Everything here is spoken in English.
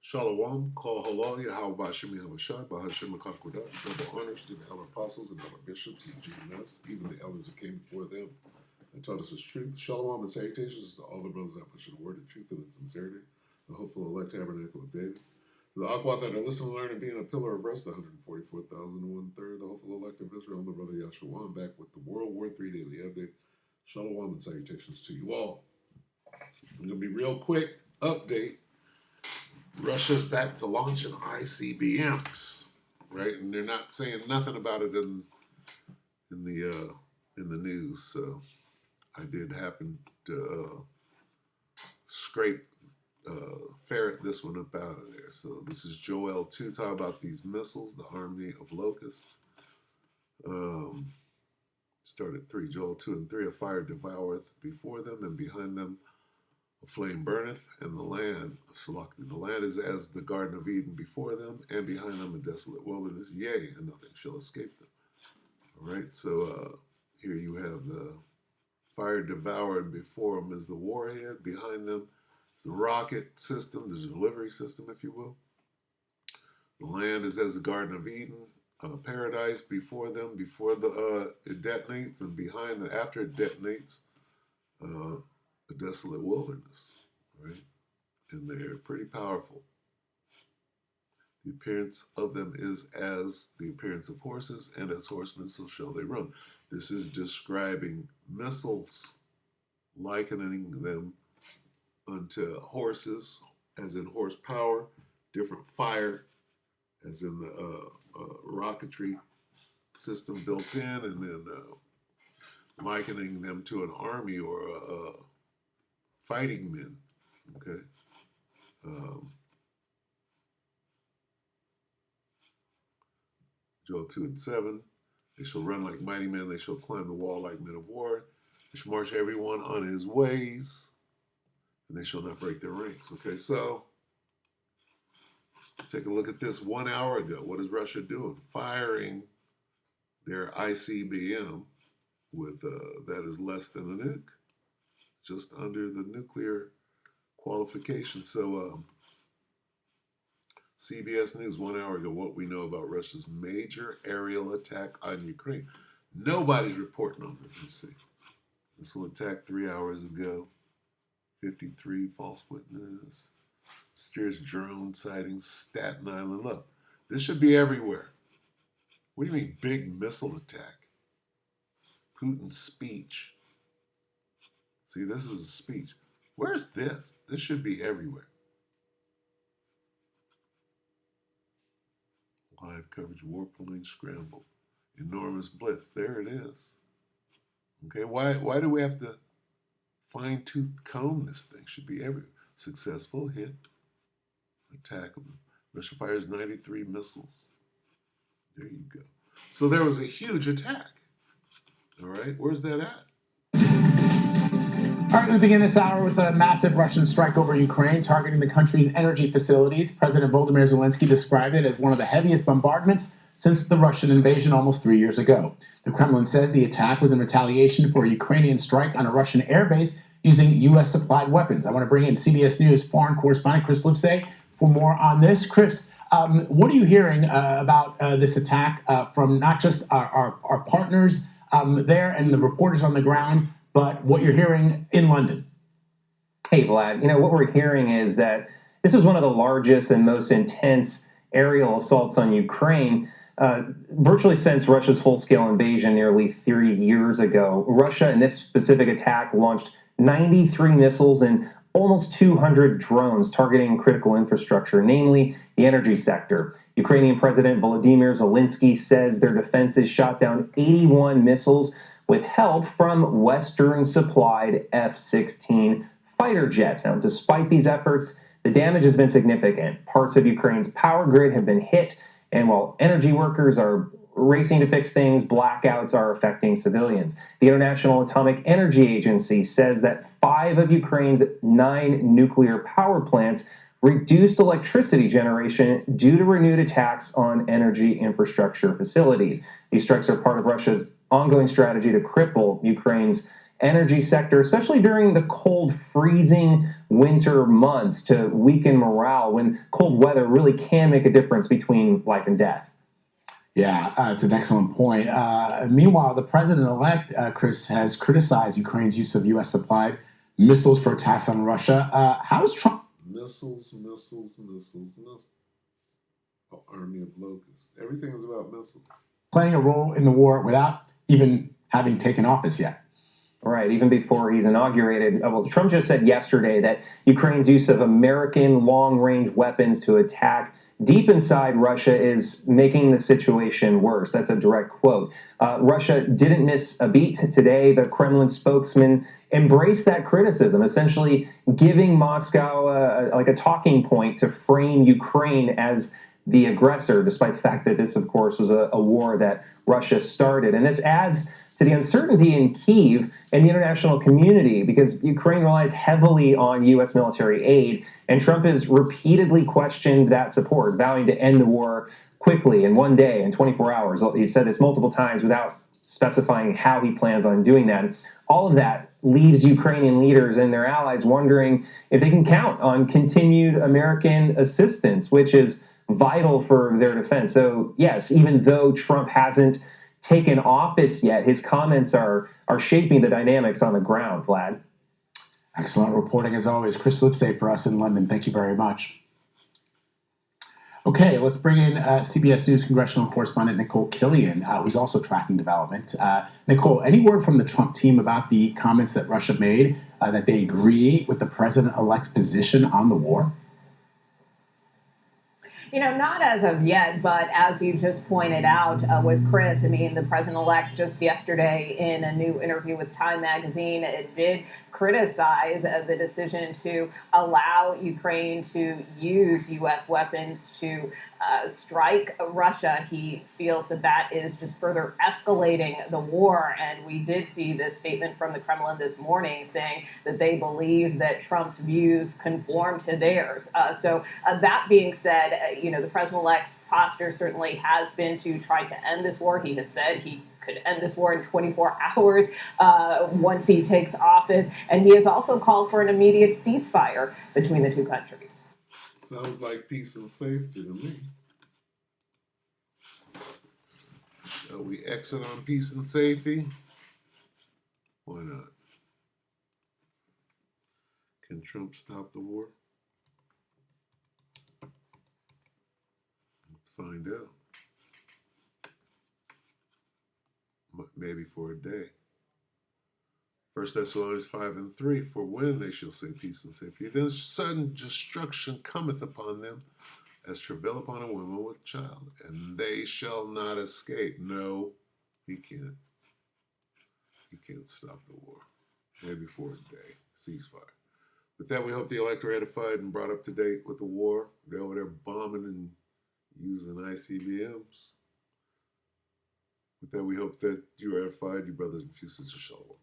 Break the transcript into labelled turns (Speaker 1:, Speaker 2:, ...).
Speaker 1: Shalom, Kol Halal, Yahweh Shemi Hamashah, Bahashim Kakodah, double honors to the elder apostles and elder bishops and GMS, even the elders that came before them and taught us his truth. Shalom and salutations to all the brothers that push the word of truth and in sincerity, the hopeful elect tabernacle of David. To the Aquath that are listening, learning, being a pillar of rest, the 144,001 the hopeful elect of Israel, and the brother Yahshua. I'm back with the WW3 Daily Update. Shalom and salutations to you all. I'm going to be real quick. Update. Russia's back to launching ICBMs, right? And they're not saying nothing about it in the news. So I did happen to ferret this one up out of there. So this is Joel 2 talking about these missiles, the army of locusts. Start at 3. Joel 2 and 3. A fire devoureth before them, and behind them a flame burneth, and the land is as the Garden of Eden before them, and behind them a desolate wilderness, yea, and nothing shall escape them. All right, so here you have the fire devoured before them is the warhead, behind them is the rocket system, the delivery system, if you will. The land is as the Garden of Eden, paradise before them, before it detonates, and behind them, after it detonates, a desolate wilderness, right? And they're pretty powerful. The appearance of them is as the appearance of horses, and as horsemen so shall they run. This is describing missiles, likening them unto horses, as in horsepower, different fire, as in the rocketry system built in, and then likening them to an army or a fighting men, okay? Joel 2 and 7, they shall run like mighty men, they shall climb the wall like men of war, they shall march everyone on his ways, and they shall not break their ranks, okay? So, take a look at this 1 hour ago. What is Russia doing? Firing their ICBM with, that is less than a nuke, just under the nuclear qualification. So CBS News 1 hour ago, what we know about Russia's major aerial attack on Ukraine. Nobody's reporting on this. Let's see. Missile attack 3 hours ago. 53 false witness. Mysterious drone sightings. Staten Island. Look, this should be everywhere. What do you mean big missile attack? Putin's speech. See, this is a speech. Where's this? This should be everywhere. Live coverage, warplane scramble, enormous blitz. There it is. Okay, why do we have to fine-tooth comb this thing? Should be everywhere. Successful hit, attack them. Russia fires 93 missiles. There you go. So there was a huge attack. All right, where's that at?
Speaker 2: All right, we begin this hour with a massive Russian strike over Ukraine, targeting the country's energy facilities. President Volodymyr Zelensky described it as one of the heaviest bombardments since the Russian invasion almost 3 years ago. The Kremlin says the attack was in retaliation for a Ukrainian strike on a Russian airbase using U.S.-supplied weapons. I want to bring in CBS News foreign correspondent Chris Livesay for more on this. Chris, what are you hearing about this attack from not just our partners there and the reporters on the ground, but what you're hearing in London?
Speaker 3: Hey, Vlad, what we're hearing is that this is one of the largest and most intense aerial assaults on Ukraine virtually since Russia's full-scale invasion nearly 30 years ago. Russia, in this specific attack, launched 93 missiles and almost 200 drones targeting critical infrastructure, namely the energy sector. Ukrainian President Volodymyr Zelensky says their defenses shot down 81 missiles with help from Western-supplied F-16 fighter jets. Now, despite these efforts, the damage has been significant. Parts of Ukraine's power grid have been hit, and while energy workers are racing to fix things, blackouts are affecting civilians. The International Atomic Energy Agency says that 5 of Ukraine's 9 nuclear power plants reduced electricity generation due to renewed attacks on energy infrastructure facilities. These strikes are part of Russia's ongoing strategy to cripple Ukraine's energy sector, especially during the cold, freezing winter months to weaken morale when cold weather really can make a difference between life and death.
Speaker 2: Yeah, it's an excellent point. Meanwhile, the president-elect, Chris, has criticized Ukraine's use of U.S. supplied missiles for attacks on Russia. How is Trump
Speaker 1: Missiles, missiles, missiles, missiles. Oh, army of locusts. Everything is about missiles.
Speaker 2: playing a role in the war without even having taken office yet?
Speaker 3: Right, even before he's inaugurated. Well, Trump just said yesterday that Ukraine's use of American long-range weapons to attack deep inside Russia is making the situation worse. That's a direct quote. Russia didn't miss a beat today. The Kremlin spokesman embraced that criticism, essentially giving Moscow like a talking point to frame Ukraine as the aggressor, despite the fact that this, of course, was a war that Russia started. And this adds to the uncertainty in Kyiv and the international community because Ukraine relies heavily on U.S. military aid, and Trump has repeatedly questioned that support, vowing to end the war quickly in one day, in 24 hours. He said this multiple times without specifying how he plans on doing that. All of that leaves Ukrainian leaders and their allies wondering if they can count on continued American assistance, which is vital for their defense. So, yes, even though Trump hasn't taken office yet, his comments are shaping the dynamics on the ground, Vlad.
Speaker 2: Excellent reporting as always. Chris Lipsey for us in London. Thank you very much. Okay, let's bring in CBS News congressional correspondent Nicole Killian, who's also tracking developments. Nicole, any word from the Trump team about the comments that Russia made, that they agree with the president-elect's position on the war?
Speaker 4: Not as of yet, but as you just pointed out with Chris, I mean, the president-elect just yesterday in a new interview with Time magazine, it did criticize the decision to allow Ukraine to use U.S. weapons to strike Russia. He feels that that is just further escalating the war. And we did see this statement from the Kremlin this morning saying that they believe that Trump's views conform to theirs. So that being said, the president-elect's posture certainly has been to try to end this war. He has said he could end this war in 24 hours once he takes office. And he has also called for an immediate ceasefire between the two countries.
Speaker 1: Sounds like peace and safety to me. Shall we exit on peace and safety? Why not? Can Trump stop the war? Let's find out. Maybe for a day. 1 Thessalonians 5:3, for when they shall say peace and safety, then sudden destruction cometh upon them, as travail upon a woman with child, and they shall not escape. No, he can't. He can't stop the war. Maybe for a day. Ceasefire. With that, we hope the elect are edified and brought up to date with the war. They're over there bombing and using ICBMs. With that, we hope that you are edified, your brothers and sisters. Shalom.